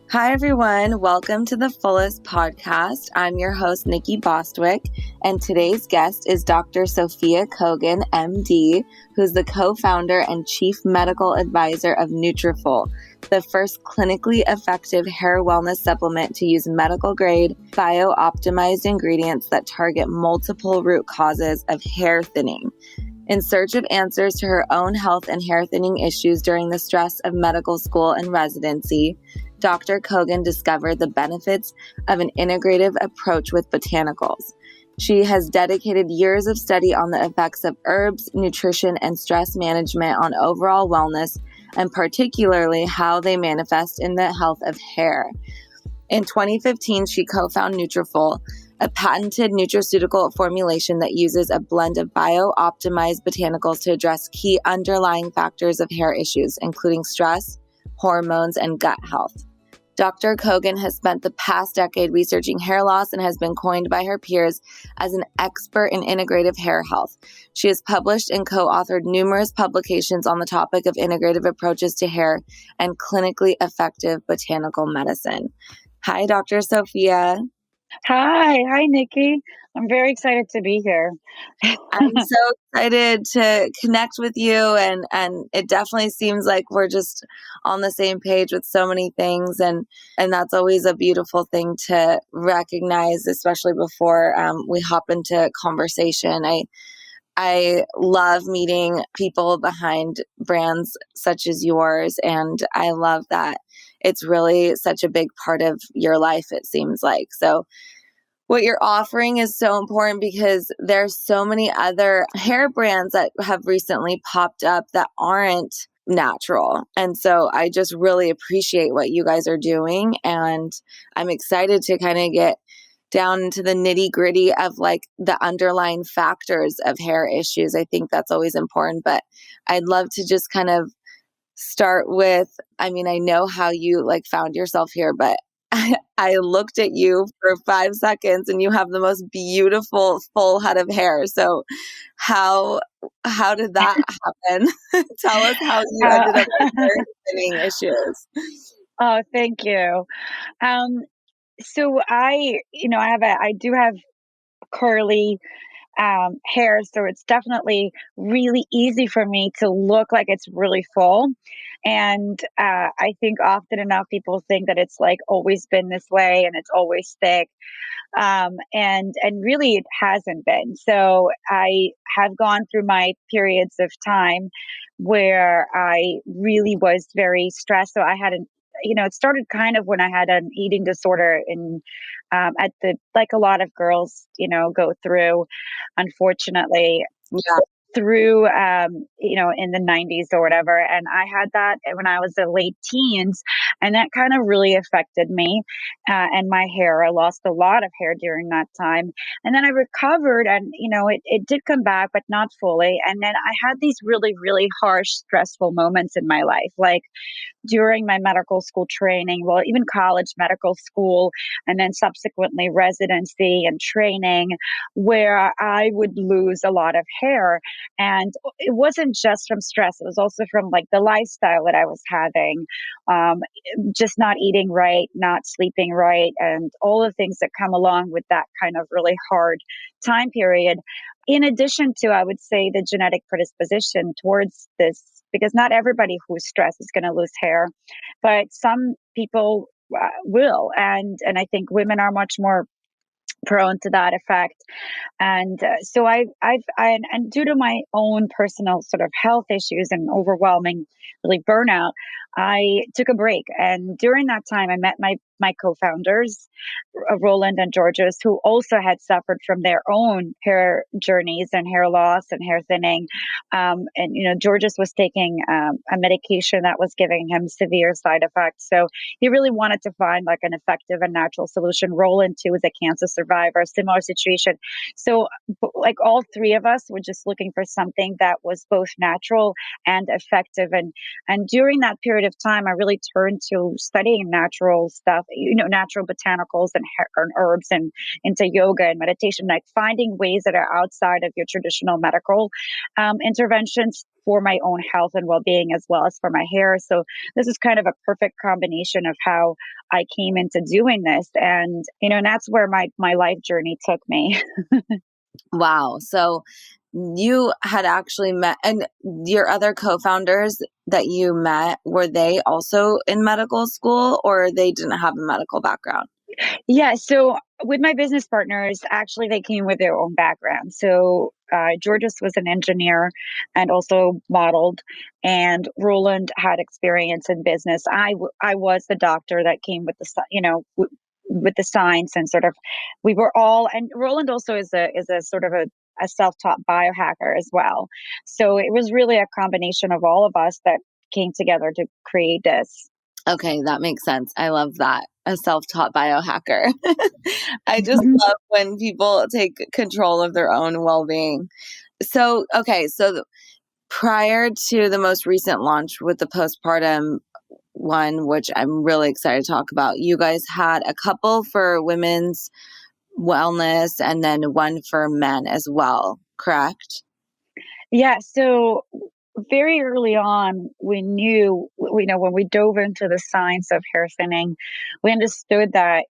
Hi, everyone. Welcome to the Fullest podcast. I'm your host, Nikki Bostwick, and today's guest is Dr. Sophia Kogan M.D., who's the co-founder and chief medical advisor of Nutrafol, the first clinically effective hair wellness supplement to use medical-grade, bio-optimized ingredients that target multiple root causes of hair thinning. In search of answers to her own health and hair thinning issues during the stress of medical school and residency, Dr. Kogan discovered the benefits of an integrative approach with botanicals. She has dedicated years of study on the effects of herbs, nutrition, and stress management on overall wellness, and particularly how they manifest in the health of hair. In 2015, she co-founded Nutrafol, a patented nutraceutical formulation that uses a blend of bio-optimized botanicals to address key underlying factors of hair issues, including stress, hormones, and gut health. Dr. Kogan has spent the past decade researching hair loss and has been coined by her peers as an expert in integrative hair health. She has published and co-authored numerous publications on the topic of integrative approaches to hair and clinically effective botanical medicine. Hi, Dr. Sophia. Hi, Nikki. I'm very excited to be here. I'm so excited to connect with you, and it definitely seems like we're just on the same page with so many things, and that's always a beautiful thing to recognize, especially before we hop into conversation. I love meeting people behind brands such as yours, and I love that it's really such a big part of your life, it seems like. So what you're offering is so important because there's so many other hair brands that have recently popped up that aren't natural. And so I just really appreciate what you guys are doing. And I'm excited to kind of get down into the nitty gritty of like the underlying factors of hair issues. I think that's always important, but I'd love to just kind of start with, I know how you like found yourself here, but I looked at you for 5 seconds and you have the most beautiful full head of hair. So how did that happen? Tell us how you ended up with hair thinning issues. Oh, thank you. So I do have curly hair, so it's definitely really easy for me to look like it's really full. And I think often enough people think that it's like always been this way and it's always thick. And really it hasn't been. So I have gone through my periods of time where I really was very stressed. So I had it started kind of when I had an eating disorder at the, like a lot of girls, go through, unfortunately. Yeah. Through in the 90s or whatever, and I had that when I was in late teens, and that kind of really affected me and my hair. I lost a lot of hair during that time, and then I recovered, and it did come back, but not fully. And then I had these really, really harsh, stressful moments in my life, like during my medical school training, well, even college medical school, and then subsequently residency and training, where I would lose a lot of hair. And it wasn't just from stress, it was also from like the lifestyle that I was having, um, just not eating right, not sleeping right, and all the things that come along with that kind of really hard time period. In addition to, I would say, the genetic predisposition towards this, because not everybody who's stressed is going to lose hair, but some people will, and I think women are much more prone to that effect. And so and due to my own personal sort of health issues and overwhelming, really burnout, I took a break. And during that time, I met my co-founders, Roland and Georges, who also had suffered from their own hair journeys and hair loss and hair thinning. And Georges was taking a medication that was giving him severe side effects. So he really wanted to find like an effective and natural solution. Roland too was a cancer survivor, similar situation. So like all three of us were just looking for something that was both natural and effective. And during that period of time, I really turned to studying natural stuff, natural botanicals and herbs, and into yoga and meditation, like finding ways that are outside of your traditional medical interventions for my own health and well-being, as well as for my hair. So this is kind of a perfect combination of how I came into doing this. And that's where my life journey took me. Wow. So you had actually met, and your other co-founders that you met, were they also in medical school, or they didn't have a medical background? Yeah. So with my business partners, actually, they came with their own background. So Georges was an engineer and also modeled, and Roland had experience in business. I was the doctor that came with with the science, and sort of we were all. And Roland also is a sort of a self-taught biohacker as well. So it was really a combination of all of us that came together to create this. Okay, that makes sense. I love that. A self-taught biohacker. I just love when people take control of their own well-being. So, okay, so prior to the most recent launch with the postpartum one, which I'm really excited to talk about, you guys had a couple for women's wellness and then one for men as well, correct? Yeah. So very early on, we knew, when we dove into the science of hair thinning, we understood that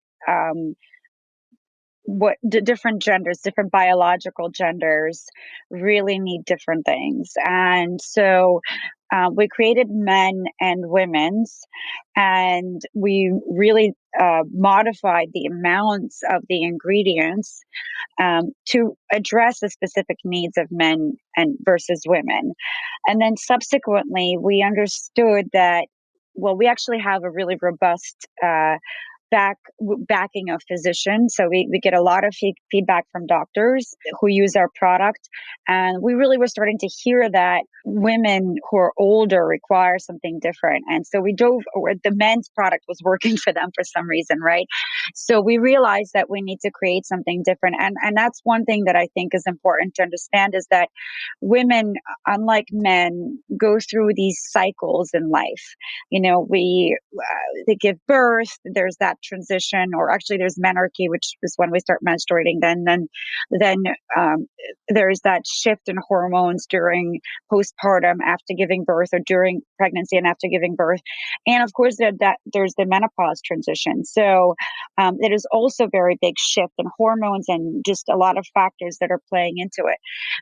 what different genders, different biological genders, really need different things. And so we created men and women's, and we really modified the amounts of the ingredients to address the specific needs of men and versus women. And then subsequently, we understood that, well, we actually have a really robust backing of physicians. So we get a lot of feedback from doctors who use our product. And we really were starting to hear that women who are older require something different. And so the men's product was working for them for some reason, right? So we realized that we need to create something different. And that's one thing that I think is important to understand, is that women, unlike men, go through these cycles in life. They give birth, there's that transition, or actually there's menarche, which is when we start menstruating. Then there's that shift in hormones during postpartum, after giving birth, or during pregnancy and after giving birth. And of course, there's the menopause transition. So it is also a very big shift in hormones, and just a lot of factors that are playing into it.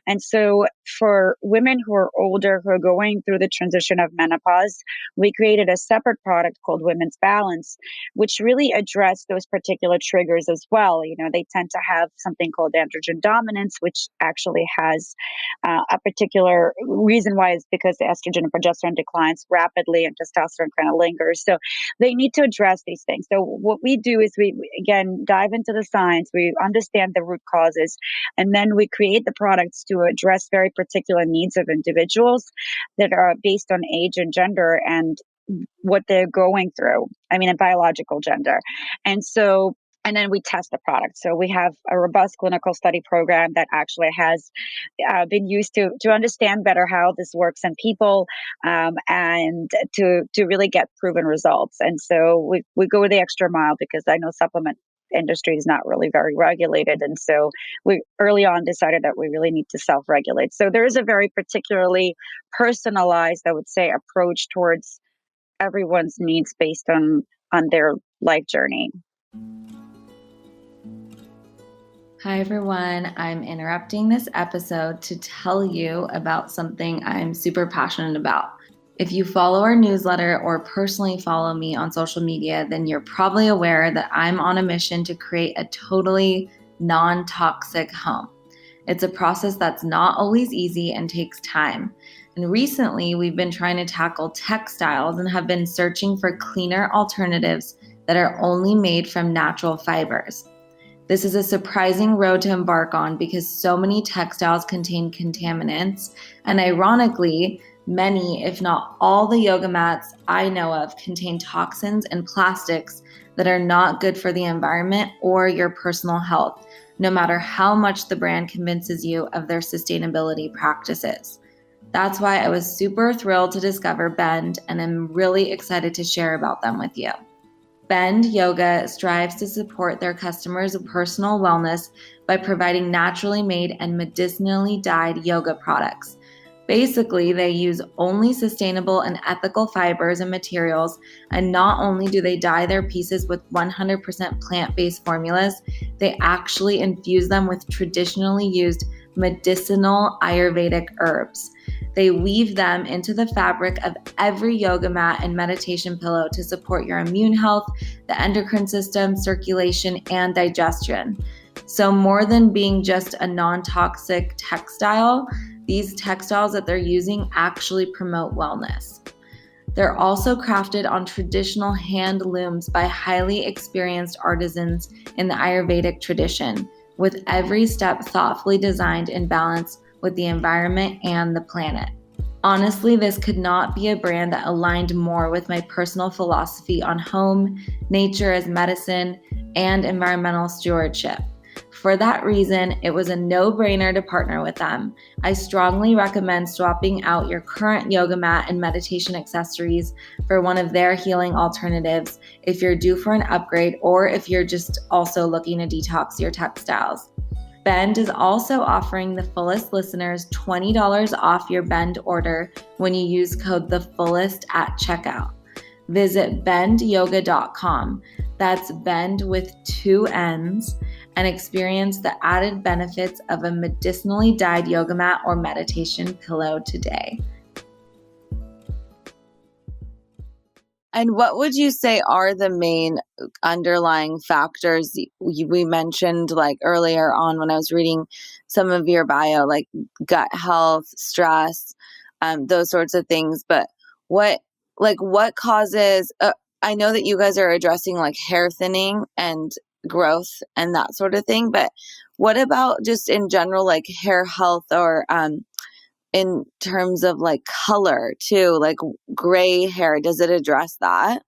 And so for women who are older, who are going through the transition of menopause, we created a separate product called Women's Balance, which really addressed those particular triggers as well. They tend to have something called androgen dominance, which actually has a particular reason why, is because the estrogen and progesterone declines rapidly and testosterone kind of lingers. So they need to address these things. So what we do is we again dive into the science, we understand the root causes, and then we create the products to address very particular needs of individuals that are based on age and gender and what they're going through. I mean, a biological gender. And then we test the product. So we have a robust clinical study program that actually has been used to understand better how this works in people, and to really get proven results. And so we go the extra mile, because I know supplement industry is not really very regulated. And so we early on decided that we really need to self-regulate. So there is a very particularly personalized, I would say, approach towards everyone's needs based on their life journey. Hi, everyone. I'm interrupting this episode to tell you about something I'm super passionate about. If you follow our newsletter or personally follow me on social media, then you're probably aware that I'm on a mission to create a totally non-toxic home. It's a process that's not always easy and takes time. And recently, we've been trying to tackle textiles and have been searching for cleaner alternatives that are only made from natural fibers. This is a surprising road to embark on because so many textiles contain contaminants, and ironically, many, if not all, the yoga mats I know of contain toxins and plastics that are not good for the environment or your personal health, no matter how much the brand convinces you of their sustainability practices. That's why I was super thrilled to discover Bend, and I'm really excited to share about them with you. Bend Yoga strives to support their customers' personal wellness by providing naturally made and medicinally dyed yoga products. Basically, they use only sustainable and ethical fibers and materials, and not only do they dye their pieces with 100% plant-based formulas, they actually infuse them with traditionally used medicinal Ayurvedic herbs. They weave them into the fabric of every yoga mat and meditation pillow to support your immune health, the endocrine system, circulation, and digestion. So more than being just a non-toxic textile, these textiles that they're using actually promote wellness. They're also crafted on traditional hand looms by highly experienced artisans in the Ayurvedic tradition, with every step thoughtfully designed in balance with the environment and the planet. Honestly, this could not be a brand that aligned more with my personal philosophy on home, nature as medicine, and environmental stewardship. For that reason, it was a no-brainer to partner with them. I strongly recommend swapping out your current yoga mat and meditation accessories for one of their healing alternatives if you're due for an upgrade or if you're just also looking to detox your textiles. Bend is also offering the Fullest listeners $20 off your Bend order when you use code THEFULLEST at checkout. Visit bendyoga.com, that's Bend with 2 N's, and experience the added benefits of a medicinally dyed yoga mat or meditation pillow today. And what would you say are the main underlying factors we mentioned like earlier on when I was reading some of your bio, like gut health, stress, those sorts of things. But what causes, I know that you guys are addressing like hair thinning and growth and that sort of thing, but what about just in general, like hair health or, in terms of like color too, like gray hair, does it address that?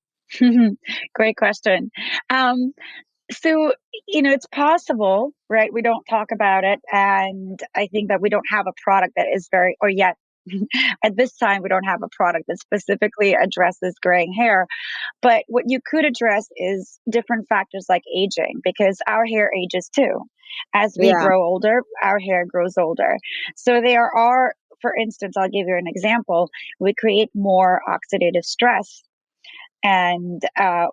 Great question. So, it's possible, right? We don't talk about it. And I think that we don't have a product that is or yet at this time, we don't have a product that specifically addresses graying hair. But what you could address is different factors like aging, because our hair ages too. As we Yeah. grow older, our hair grows older. So there are, for instance, I'll give you an example. We create more oxidative stress, and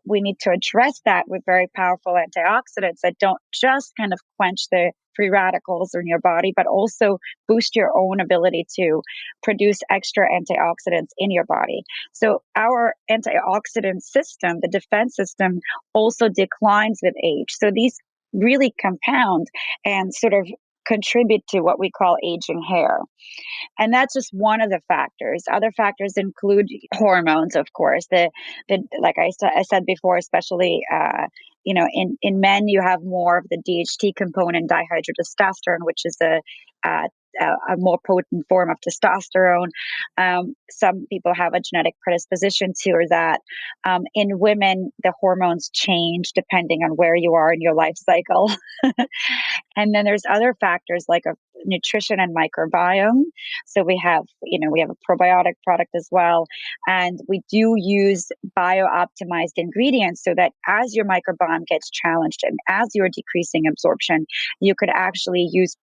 we need to address that with very powerful antioxidants that don't just kind of quench the free radicals in your body, but also boost your own ability to produce extra antioxidants in your body. So our antioxidant system, the defense system, also declines with age. So these really compound and sort of contribute to what we call aging hair. And that's just one of the factors. Other factors include hormones, of course. The like I said before, especially in men, you have more of the DHT component, dihydrotestosterone, which is a a more potent form of testosterone. Some people have a genetic predisposition to or that. In women, the hormones change depending on where you are in your life cycle. And then there's other factors like nutrition and microbiome. So we have a probiotic product as well. And we do use bio-optimized ingredients so that as your microbiome gets challenged and as you're decreasing absorption, you could actually use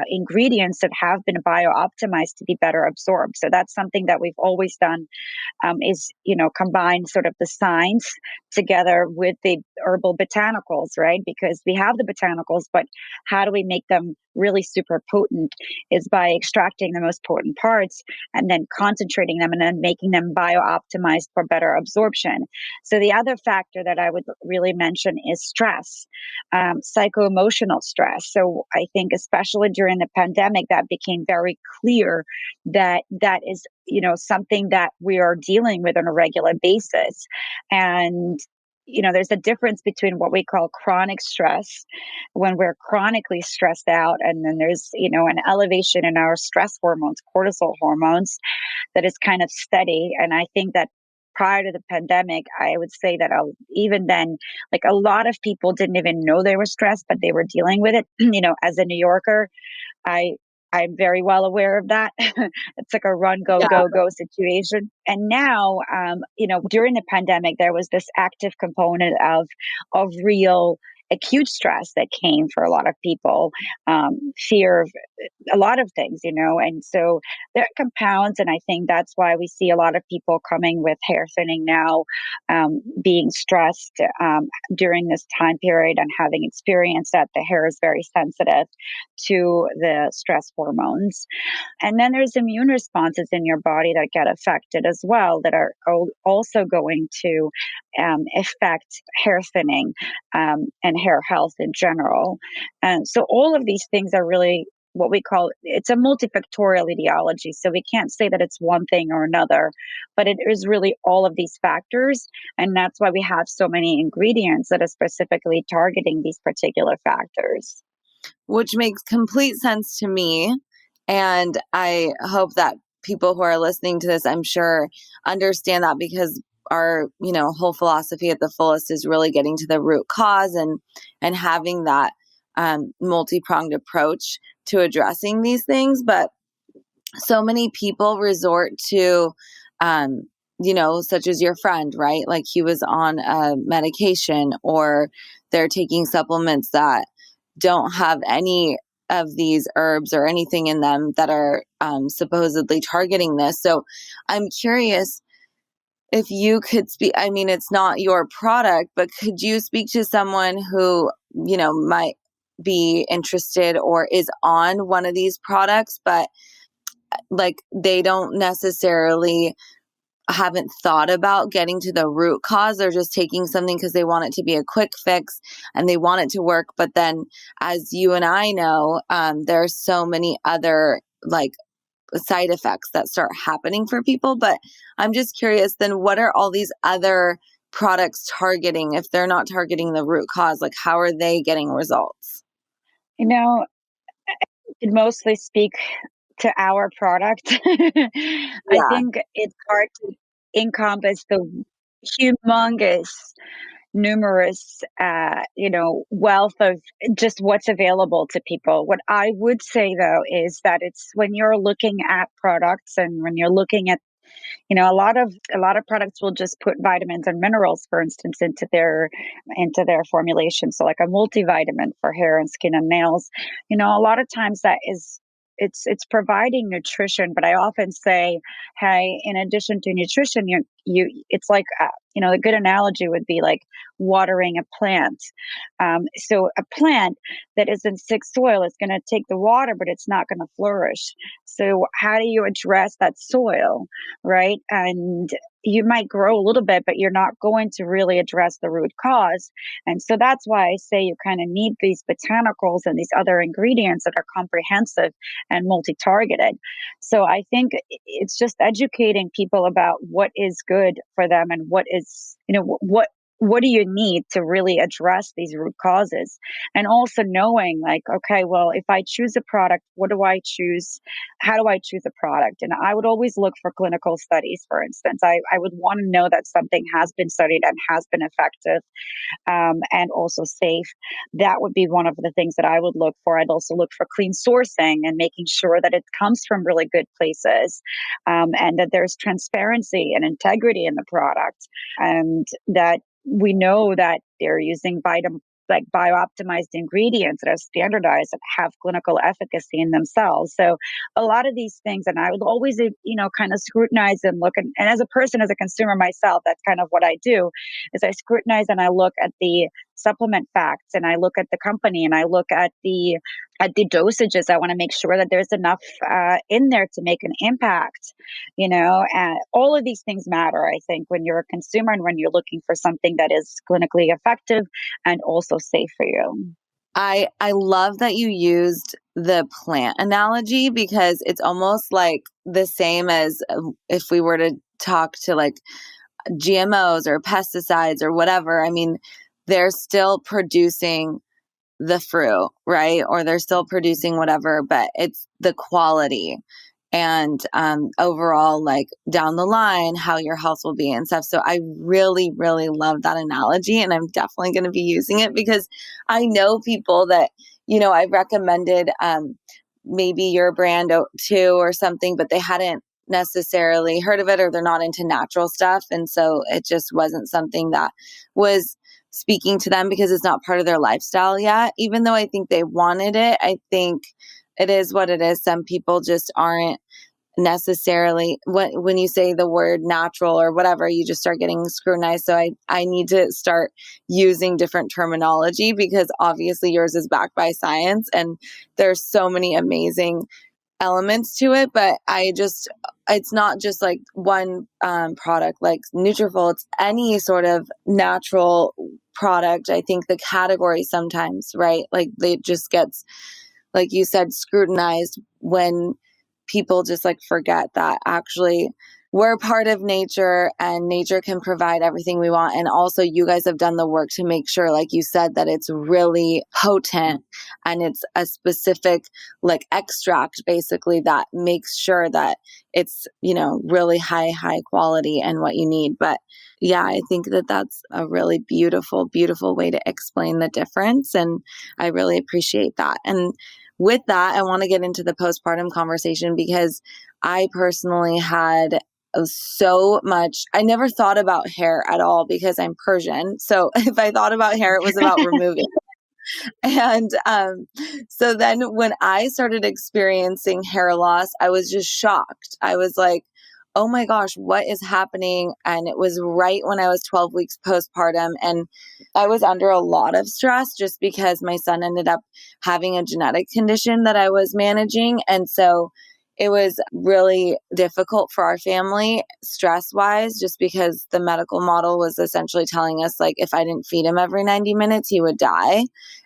ingredients that have been bio-optimized to be better absorbed. So that's something that we've always done, is combine sort of the science together with the herbal botanicals, right? Because we have the botanicals, but how do we make them really super potent is by extracting the most potent parts and then concentrating them and then making them bio-optimized for better absorption. So the other factor that I would really mention is stress, psycho-emotional stress. So I think especially during the pandemic, that became very clear that that is something that we are dealing with on a regular basis. And there's a difference between what we call chronic stress, when we're chronically stressed out, and then there's an elevation in our stress hormones, cortisol hormones, that is kind of steady. And I think that prior to the pandemic, I would say that even then, like a lot of people didn't even know they were stressed, but they were dealing with it. As a New Yorker, I I'm very well aware of that. It's like a run, go, Yeah. go, go situation. And now, during the pandemic, there was this active component of real acute stress that came for a lot of people, fear of a lot of things, and so that compounds. And I think that's why we see a lot of people coming with hair thinning now, being stressed during this time period and having experienced that the hair is very sensitive to the stress hormones. And then there's immune responses in your body that get affected as well, that are also going to affect hair thinning, and hair health in general. And so all of these things are really what we call, it's a multifactorial etiology. So we can't say that it's one thing or another, but it is really all of these factors. And that's why we have so many ingredients that are specifically targeting these particular factors. Which makes complete sense to me. And I hope that people who are listening to this, I'm sure, understand that, because our, whole philosophy at The Fullest is really getting to the root cause and having that multi-pronged approach to addressing these things. But so many people resort to, such as your friend, right? Like he was on a medication, or they're taking supplements that don't have any of these herbs or anything in them that are supposedly targeting this. So I'm curious if you could speak. I mean, it's not your product, but could you speak to someone who, might be interested or is on one of these products, but like they don't necessarily haven't thought about getting to the root cause. They're just taking something because they want it to be a quick fix and they want it to work. But then, as you and I know, there are so many other like side effects that start happening for people. But I'm just curious, then what are all these other products targeting if they're not targeting the root cause? Like, how are they getting results? You know, it mostly speak to our product. I Yeah. think it's hard to encompass the humongous, numerous, wealth of just what's available to people. What I would say though is that it's when you're looking at products and when you're looking at, a lot of products will just put vitamins and minerals, for instance, into their formulation. So like a multivitamin for hair and skin and nails. A lot of times that is it's providing nutrition, but I often say, hey, in addition to nutrition, you it's like a good analogy would be like watering a plant. So a plant that is in sick soil is going to take the water, but it's not going to flourish. So how do you address that soil, right? And you might grow a little bit, but you're not going to really address the root cause. And so that's why I say you kind of need these botanicals and these other ingredients that are comprehensive and multi-targeted. So I think it's just educating people about what is good for them and what is, what do you need to really address these root causes? And also knowing like, okay, well, if I choose a product, what do I choose? How do I choose a product? And I would always look for clinical studies, for instance. I would want to know that something has been studied and has been effective, and also safe. That would be one of the things that I would look for. I'd also look for clean sourcing and making sure that it comes from really good places, and that there's transparency and integrity in the product, and that we know that they're using like biooptimized ingredients that are standardized that have clinical efficacy in themselves. So a lot of these things, and I would always, kind of scrutinize and look, and as a person, as a consumer myself, that's kind of what I do, is I scrutinize and I look at the supplement facts and I look at the company and I look at the dosages. I want to make sure that there's enough in there to make an impact, and all of these things matter, I think, when you're a consumer and when you're looking for something that is clinically effective and also safe for you. I love that you used the plant analogy, because it's almost like the same as if we were to talk to like GMOs or pesticides or whatever. I mean, they're still producing the fruit, right? Or they're still producing whatever, but it's the quality and overall, like down the line, how your health will be and stuff. So I really, really love that analogy, and I'm definitely going to be using it, because I know people that, I've recommended maybe your brand too or something, but they hadn't necessarily heard of it, or they're not into natural stuff. And so it just wasn't something that was speaking to them because it's not part of their lifestyle yet. Even though I think they wanted it, I think it is what it is. Some people just aren't necessarily, when you say the word natural or whatever, you just start getting scrutinized. So I need to start using different terminology, because obviously yours is backed by science and there's so many amazing elements to it. But it's not just like one product like Nutrafol. It's any sort of natural product. I think the category sometimes, right, like it just gets, like you said, scrutinized when people just like forget that actually we're part of nature and nature can provide everything we want. And also you guys have done the work to make sure, like you said, that it's really potent and it's a specific like extract basically that makes sure that it's, really high quality and what you need. But yeah, I think that that's a really beautiful, beautiful way to explain the difference. And I really appreciate that. And with that, I want to get into the postpartum conversation, because I personally had so much. I never thought about hair at all because I'm Persian. So if I thought about hair, it was about removing. And so then when I started experiencing hair loss, I was just shocked. I was like, oh my gosh, what is happening? And it was right when I was 12 weeks postpartum. And I was under a lot of stress just because my son ended up having a genetic condition that I was managing. And so it was really difficult for our family stress wise, just because the medical model was essentially telling us, like, if I didn't feed him every 90 minutes, he would die.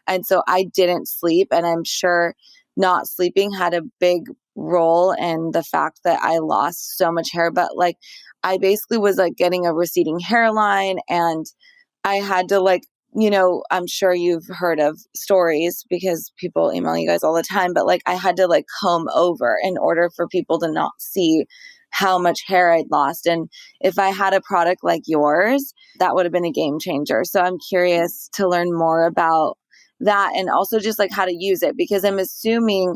And so I didn't sleep. And I'm sure not sleeping had a big role in the fact that I lost so much hair. But like, I basically was like getting a receding hairline, and I had to like, I'm sure you've heard of stories because people email you guys all the time, but like I had to like comb over in order for people to not see how much hair I'd lost. And if I had a product like yours, that would have been a game changer. So I'm curious to learn more about that, and also just like how to use it, because I'm assuming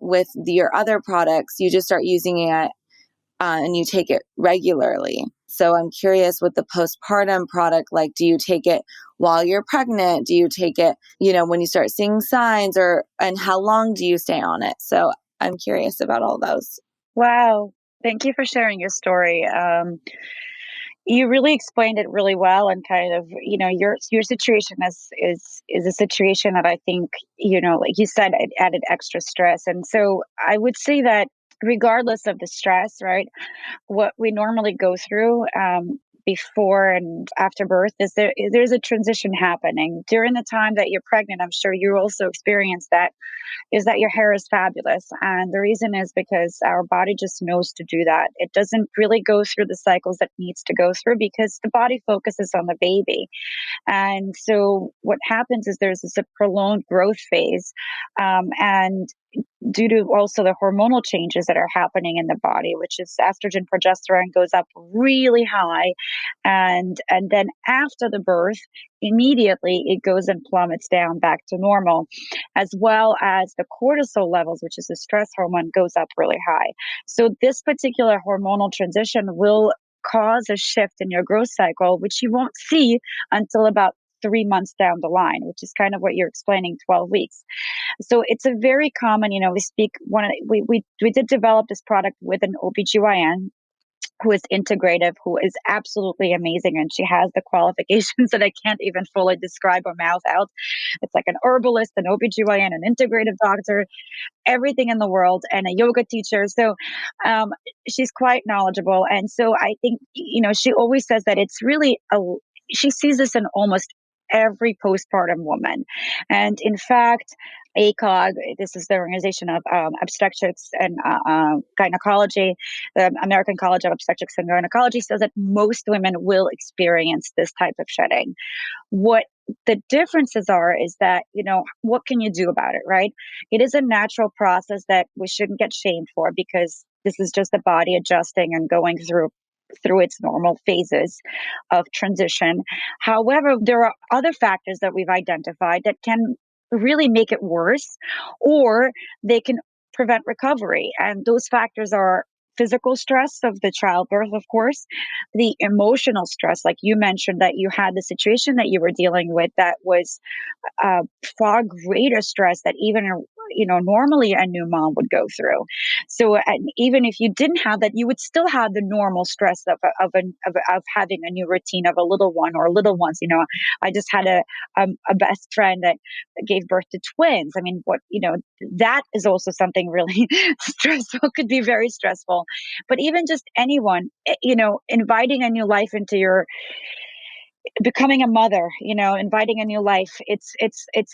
with your other products, you just start using it and you take it regularly. So I'm curious with the postpartum product, like, do you take it while you're pregnant? Do you take it, when you start seeing signs, and how long do you stay on it? So I'm curious about all those. Wow. Thank you for sharing your story. You really explained it really well, and kind of, your situation is a situation that I think, like you said, it added extra stress. And so I would say that regardless of the stress, right, what we normally go through before and after birth is there's a transition happening during the time that you're pregnant. I'm sure you also experienced that, is that your hair is fabulous. And the reason is because our body just knows to do that. It doesn't really go through the cycles that it needs to go through because the body focuses on the baby. And so what happens is there's this a prolonged growth phase. And due to also the hormonal changes that are happening in the body, which is estrogen, progesterone goes up really high. And then after the birth, immediately it goes and plummets down back to normal, as well as the cortisol levels, which is the stress hormone, goes up really high. So this particular hormonal transition will cause a shift in your growth cycle, which you won't see until about 3 months down the line, which is kind of what you're explaining, 12 weeks. So it's a very common, we did develop this product with an OBGYN who is integrative, who is absolutely amazing. And she has the qualifications that I can't even fully describe or mouth out. It's like an herbalist, an OBGYN, an integrative doctor, everything in the world, and a yoga teacher. So she's quite knowledgeable. And so I think, she always says that it's really she sees this in almost every postpartum woman. And in fact, ACOG, this is the Organization of Obstetrics and Gynecology, the American College of Obstetrics and Gynecology, says that most women will experience this type of shedding. What the differences are is that, what can you do about it, right? It is a natural process that we shouldn't get shamed for, because this is just the body adjusting and going through its normal phases of transition. However, there are other factors that we've identified that can really make it worse, or they can prevent recovery. And those factors are physical stress of the childbirth, of course, the emotional stress, like you mentioned, that you had the situation that you were dealing with that was uh, far greater stress that even normally a new mom would go through. So even if you didn't have that, you would still have the normal stress of having a new routine of a little one or little ones. I just had a best friend that gave birth to twins. I mean, that is also something really stressful, could be very stressful. But even just anyone, inviting a new life into your becoming a mother, inviting a new life, it's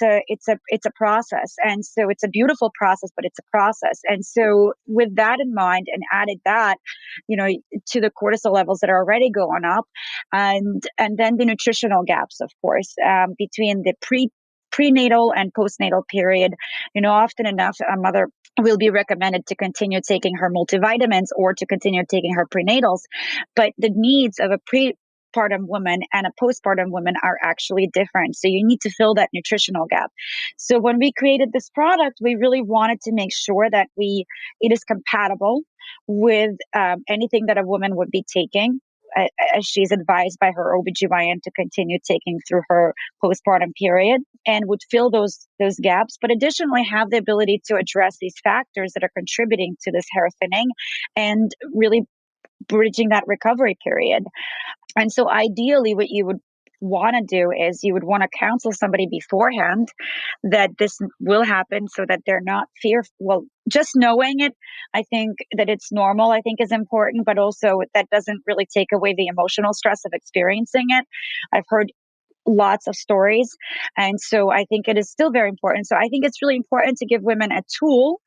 a process. And so it's a beautiful process, but it's a process. And so with that in mind, and added that, you know to the cortisol levels that are already going up, and then the nutritional gaps, of course, between the prenatal and postnatal period. Often enough, a mother will be recommended to continue taking her multivitamins or to continue taking her prenatals, but the needs of a postpartum woman and a postpartum woman are actually different. So you need to fill that nutritional gap. So when we created this product, we really wanted to make sure that it is compatible with anything that a woman would be taking, as she's advised by her OBGYN to continue taking through her postpartum period, and would fill those gaps, but additionally have the ability to address these factors that are contributing to this hair thinning and really bridging that recovery period. And so ideally what you would want to do is you would want to counsel somebody beforehand that this will happen, so that they're not fearful. Well, just knowing it, I think that it's normal, I think is important, but also that doesn't really take away the emotional stress of experiencing it. I've heard lots of stories. And so I think it is still very important. So I think it's really important to give women a tool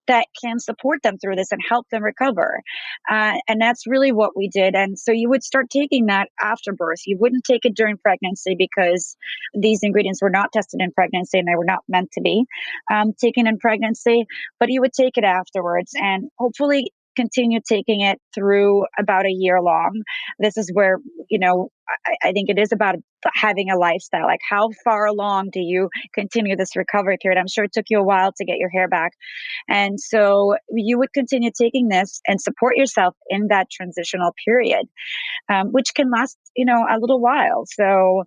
that can support them through this and help them recover. And that's really what we did. And so you would start taking that after birth. You wouldn't take it during pregnancy because these ingredients were not tested in pregnancy and they were not meant to be taken in pregnancy, but you would take it afterwards and hopefully continue taking it through about a year long. This is where, I think it is about having a lifestyle. Like, how far along do you continue this recovery period? I'm sure it took you a while to get your hair back. And so you would continue taking this and support yourself in that transitional period, which can last, a little while. So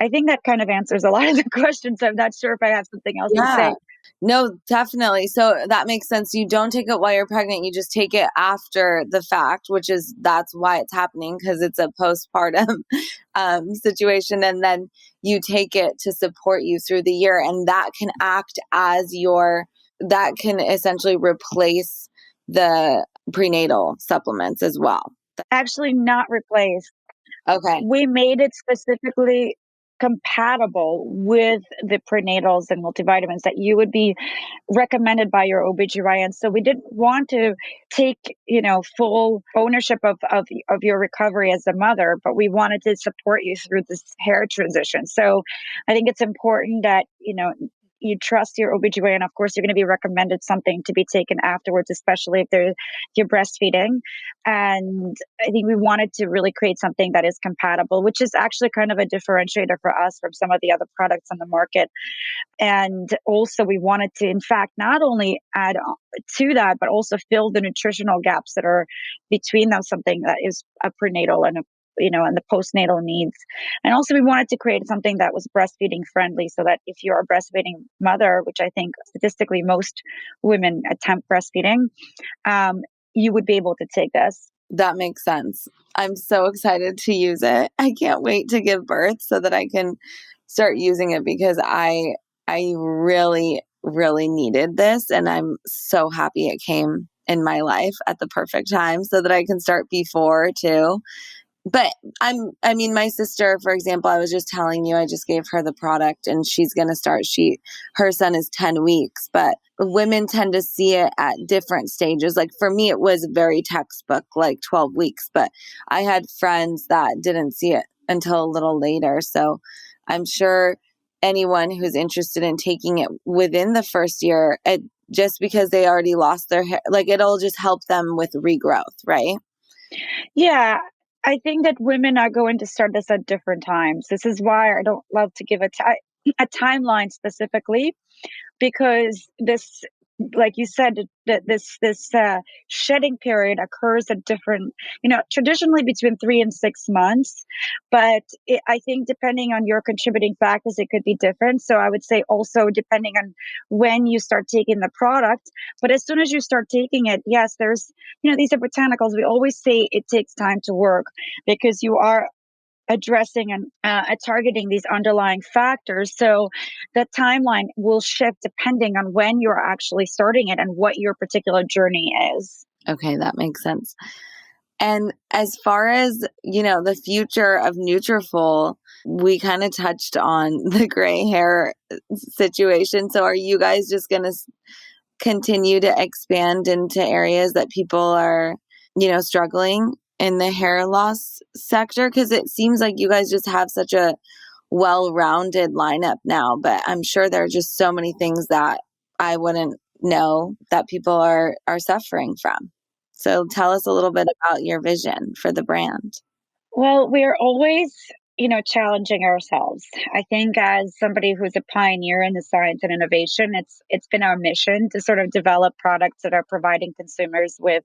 I think that kind of answers a lot of the questions. I'm not sure if I have something else to Yeah. say. No, definitely. So that makes sense. You don't take it while you're pregnant. You just take it after the fact, that's why it's happening, because it's a postpartum situation. And then you take it to support you through the year. And that can act as that can essentially replace the prenatal supplements as well. Actually, not replaced. Okay. We made it specifically compatible with the prenatals and multivitamins that you would be recommended by your OBGYN. So we didn't want to take, full ownership of your recovery as a mother, but we wanted to support you through this hair transition. So I think it's important that, you trust your OBGYN. Of course, you're going to be recommended something to be taken afterwards, especially if you're breastfeeding. And I think we wanted to really create something that is compatible, which is actually kind of a differentiator for us from some of the other products on the market. And also we wanted to, in fact, not only add to that, but also fill the nutritional gaps that are between them, something that is a prenatal and and the postnatal needs. And also we wanted to create something that was breastfeeding friendly, so that if you're a breastfeeding mother, which I think statistically most women attempt breastfeeding, you would be able to take this. That makes sense. I'm so excited to use it. I can't wait to give birth so that I can start using it, because I really, really needed this. And I'm so happy it came in my life at the perfect time so that I can start before too. But my sister, for example, I was just telling you, I just gave her the product and she's going to start. Her son is 10 weeks, but women tend to see it at different stages. Like for me, it was very textbook, like 12 weeks, but I had friends that didn't see it until a little later. So I'm sure anyone who's interested in taking it within the first year, just because they already lost their hair, like it'll just help them with regrowth, right? Yeah, I think that women are going to start this at different times. This is why I don't love to give it. a timeline specifically, because this, like you said, this shedding period occurs at different, traditionally between 3 and 6 months, but I think depending on your contributing factors, it could be different. So I would say also depending on when you start taking the product, but as soon as you start taking it, yes, there's, these are botanicals. We always say it takes time to work because you are addressing and targeting these underlying factors. So the timeline will shift depending on when you're actually starting it and what your particular journey is. Okay, that makes sense. And as far as, the future of Nutrafol, we kind of touched on the gray hair situation. So are you guys just going to continue to expand into areas that people are, struggling in the hair loss sector? Because it seems like you guys just have such a well-rounded lineup now, but I'm sure there are just so many things that I wouldn't know that people are suffering from. So tell us a little bit about your vision for the brand. Well, we're always, challenging ourselves. I think as somebody who's a pioneer in the science and innovation, it's been our mission to sort of develop products that are providing consumers with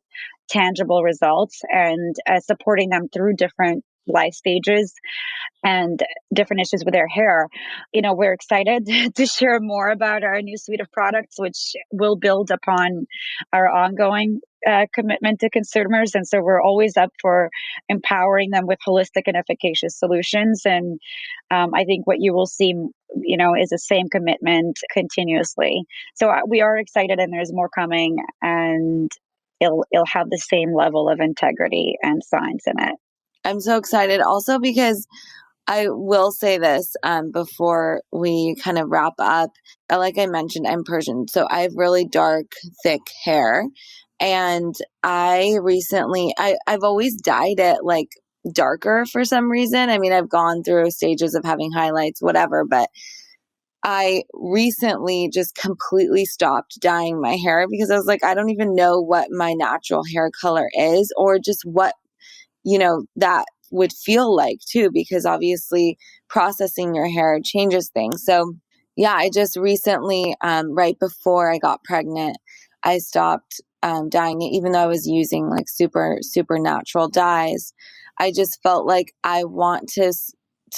tangible results and supporting them through different life stages and different issues with their hair. We're excited to share more about our new suite of products, which will build upon our ongoing commitment to consumers. And so we're always up for empowering them with holistic and efficacious solutions. And I think what you will see, is the same commitment continuously. So we are excited, and there's more coming, and it'll have the same level of integrity and science in it. I'm so excited also because I will say this before we kind of wrap up. Like I mentioned, I'm Persian, so I have really dark, thick hair. And I've always dyed it like darker for some reason. I mean, I've gone through stages of having highlights, whatever, but I recently just completely stopped dyeing my hair because I was like, I don't even know what my natural hair color is, or just what, that would feel like too, because obviously processing your hair changes things. So yeah, I just recently, right before I got pregnant, I stopped dyeing it, even though I was using like super, super natural dyes. I just felt like I want to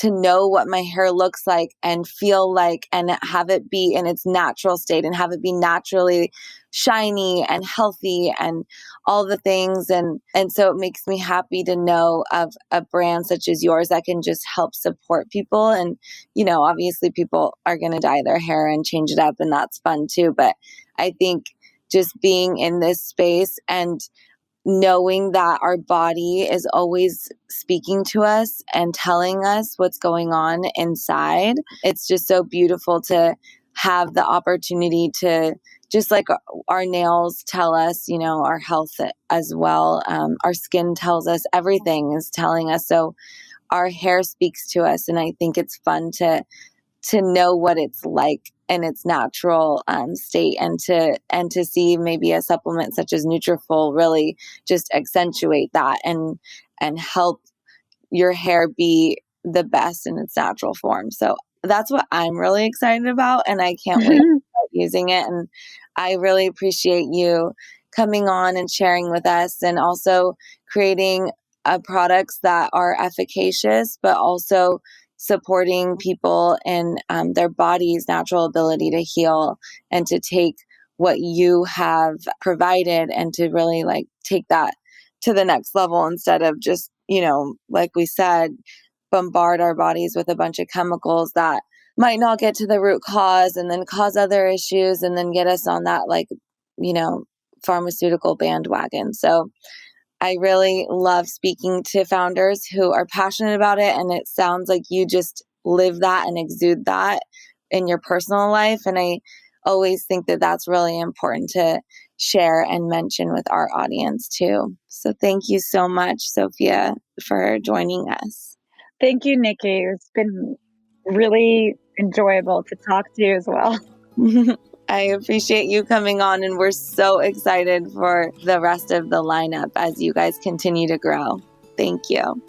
know what my hair looks like and feel like, and have it be in its natural state and have it be naturally shiny and healthy and all the things. And so it makes me happy to know of a brand such as yours that can just help support people. And, obviously people are going to dye their hair and change it up, and that's fun too. But I think just being in this space and knowing that our body is always speaking to us and telling us what's going on inside. It's just so beautiful to have the opportunity to, just like our nails tell us, our health as well. Our skin tells us, everything is telling us. So our hair speaks to us. And I think it's fun to know what it's like in its natural state, and to see maybe a supplement such as Nutrafol really just accentuate that and help your hair be the best in its natural form. So that's what I'm really excited about, and I can't wait to start using it. And I really appreciate you coming on and sharing with us, and also creating products that are efficacious, but also supporting people in their body's natural ability to heal and to take what you have provided and to really like take that to the next level, instead of just, like we said, bombard our bodies with a bunch of chemicals that might not get to the root cause and then cause other issues and then get us on that pharmaceutical bandwagon. So I really love speaking to founders who are passionate about it. And it sounds like you just live that and exude that in your personal life. And I always think that that's really important to share and mention with our audience too. So thank you so much, Sophia, for joining us. Thank you, Nikki. It's been really enjoyable to talk to you as well. I appreciate you coming on, and we're so excited for the rest of the lineup as you guys continue to grow. Thank you.